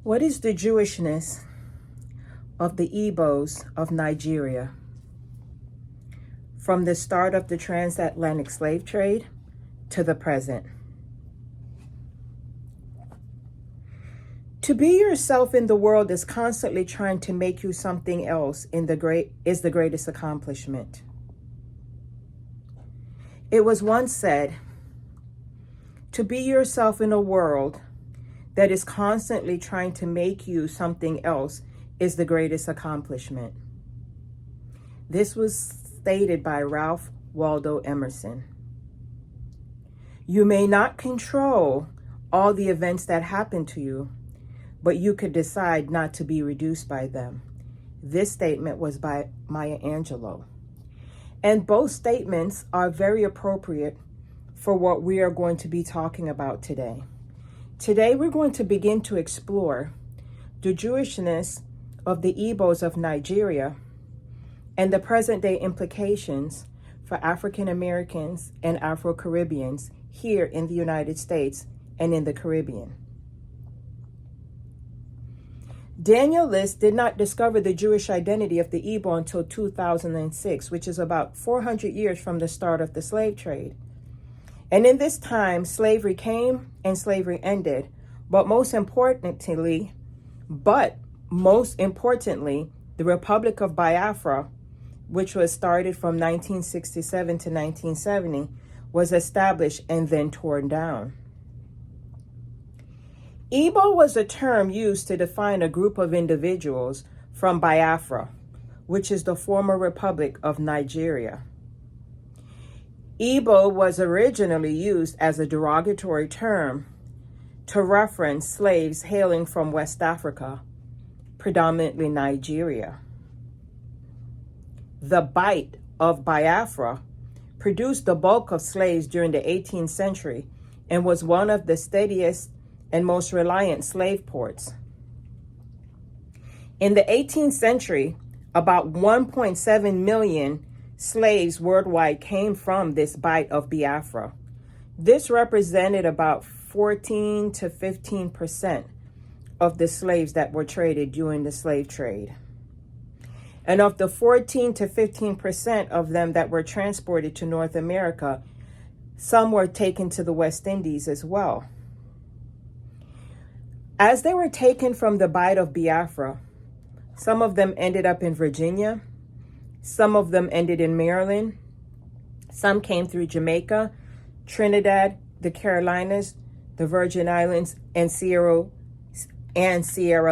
What is the Jewishness of the Igbos of Nigeria? From the start of the transatlantic slave trade to the present. To be yourself in the world is constantly trying to make you something else is the greatest accomplishment. It was once said, to be yourself in a world that is constantly trying to make you something else is the greatest accomplishment. This was stated by Ralph Waldo Emerson. You may not control all the events that happen to you, but you could decide not to be reduced by them. This statement was by Maya Angelou. And both statements are very appropriate for what we are going to be talking about today. Today, we're going to begin to explore the Jewishness of the Igbos of Nigeria and the present-day implications for African Americans and Afro-Caribbeans here in the United States and in the Caribbean. Daniel List did not discover the Jewish identity of the Igbo until 2006, which is about 400 years from the start of the slave trade. And in this time, slavery came and slavery ended. But most importantly, the Republic of Biafra, which was started from 1967 to 1970, was established and then torn down. Igbo was a term used to define a group of individuals from Biafra, which is the former Republic of Nigeria. Igbo was originally used as a derogatory term to reference slaves hailing from West Africa, predominantly Nigeria. The Bight of Biafra produced the bulk of slaves during the 18th century and was one of the steadiest and most reliant slave ports. In the 18th century, about 1.7 million slaves worldwide came from this Bight of Biafra. This represented about 14 to 15% of the slaves that were traded during the slave trade. And of the 14 to 15% of them that were transported to North America, some were taken to the West Indies as well. As they were taken from the Bight of Biafra, some of them ended up in Virginia, some of them ended in Maryland, some came through Jamaica, Trinidad, the Carolinas, the Virgin Islands, and Sierra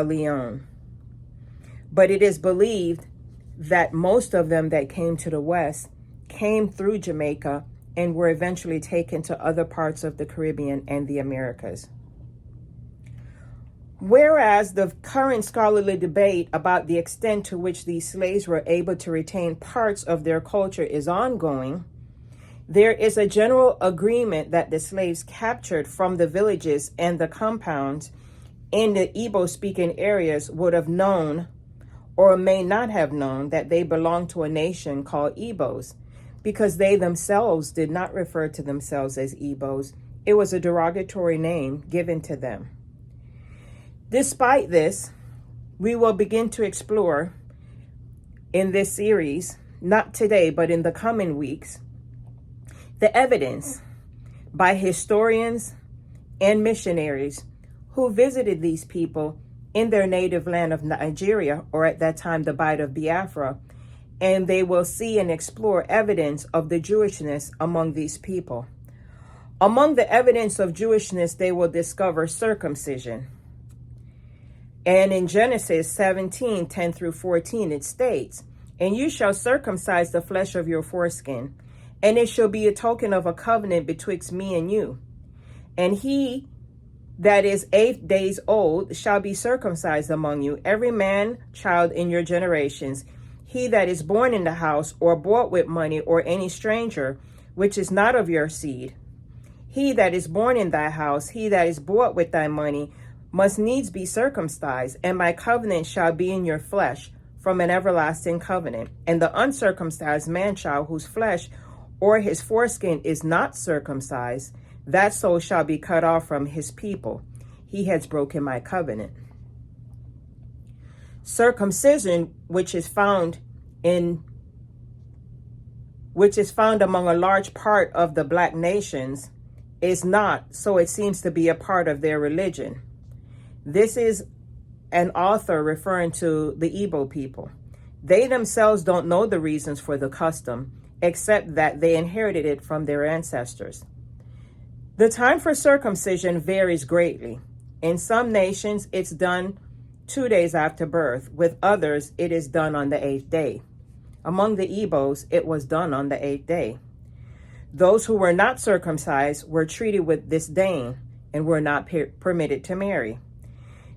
Leone. But it is believed that most of them that came to the West came through Jamaica and were eventually taken to other parts of the Caribbean and the Americas. Whereas the current scholarly debate about the extent to which these slaves were able to retain parts of their culture is ongoing, there is a general agreement that the slaves captured from the villages and the compounds in the Igbo-speaking areas would have known or may not have known that they belonged to a nation called Igbos, because they themselves did not refer to themselves as Igbos. It was a derogatory name given to them. Despite this, we will begin to explore in this series, not today, but in the coming weeks, the evidence by historians and missionaries who visited these people in their native land of Nigeria, or at that time, the Bight of Biafra, and they will see and explore evidence of the Jewishness among these people. Among the evidence of Jewishness, they will discover circumcision. And in Genesis 17, 10 through 14, it states, "And you shall circumcise the flesh of your foreskin, and it shall be a token of a covenant betwixt me and you. And he that is 8 days old shall be circumcised among you, every man child in your generations, he that is born in the house, or bought with money, or any stranger, which is not of your seed. He that is born in thy house, he that is bought with thy money, must needs be circumcised, and my covenant shall be in your flesh from an everlasting covenant. And the uncircumcised man-child whose flesh or his foreskin is not circumcised, that soul shall be cut off from his people. He has broken my covenant." Circumcision, which is found among a large part of the black nations, is not, so it seems to be a part of their religion. This is an author referring to the Igbo people. They themselves don't know the reasons for the custom, except that they inherited it from their ancestors. The time for circumcision varies greatly. In some nations, it's done 2 days after birth. With others, it is done on the 8th day. Among the Igbos, it was done on the 8th day. Those who were not circumcised were treated with disdain and were not permitted to marry.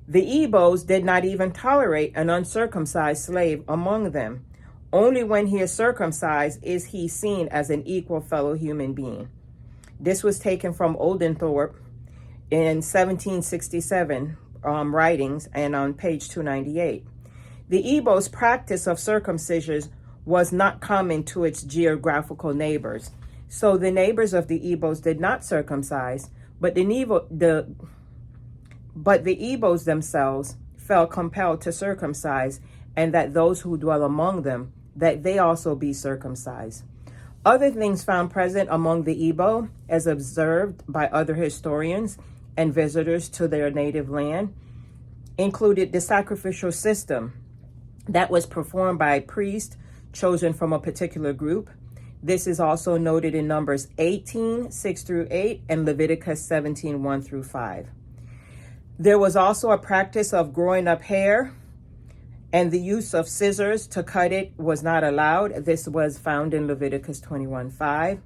The Igbos did not even tolerate an uncircumcised slave among them. Only when he is circumcised is he seen as an equal fellow human being. This was taken from Oldethorpe in 1767 writings and on page 298. The Igbos' practice of circumcision was not common to its geographical neighbors. So the neighbors of the Igbos did not circumcise, but the Igbos themselves felt compelled to circumcise, and that those who dwell among them, that they also be circumcised. Other things found present among the Igbo, as observed by other historians and visitors to their native land, included the sacrificial system that was performed by a priest chosen from a particular group. This is also noted in Numbers 18, 6 through 8, and Leviticus 17, 1 through 5. There was also a practice of growing up hair, and the use of scissors to cut it was not allowed. This was found in Leviticus 21, 5.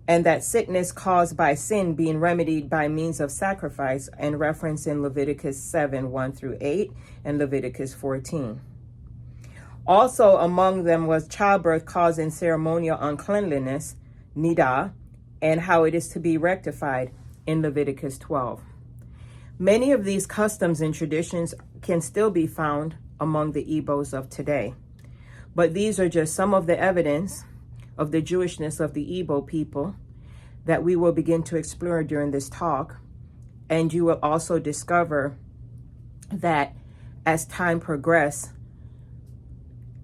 And that sickness caused by sin being remedied by means of sacrifice, and referenced in Leviticus 7, 1 through 8, and Leviticus 14. Also among them was childbirth causing ceremonial uncleanliness, nidah, and how it is to be rectified in Leviticus 12. Many of these customs and traditions can still be found among the Igbos of today. But these are just some of the evidence of the Jewishness of the Igbo people that we will begin to explore during this talk. And you will also discover that as time progresses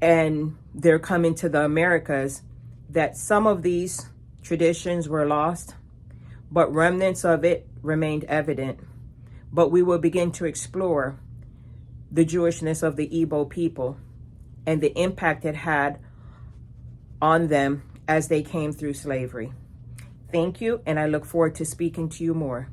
and they're coming to the Americas, that some of these traditions were lost, but remnants of it remained evident. But we will begin to explore the Jewishness of the Igbo people and the impact it had on them as they came through slavery. Thank you, and I look forward to speaking to you more.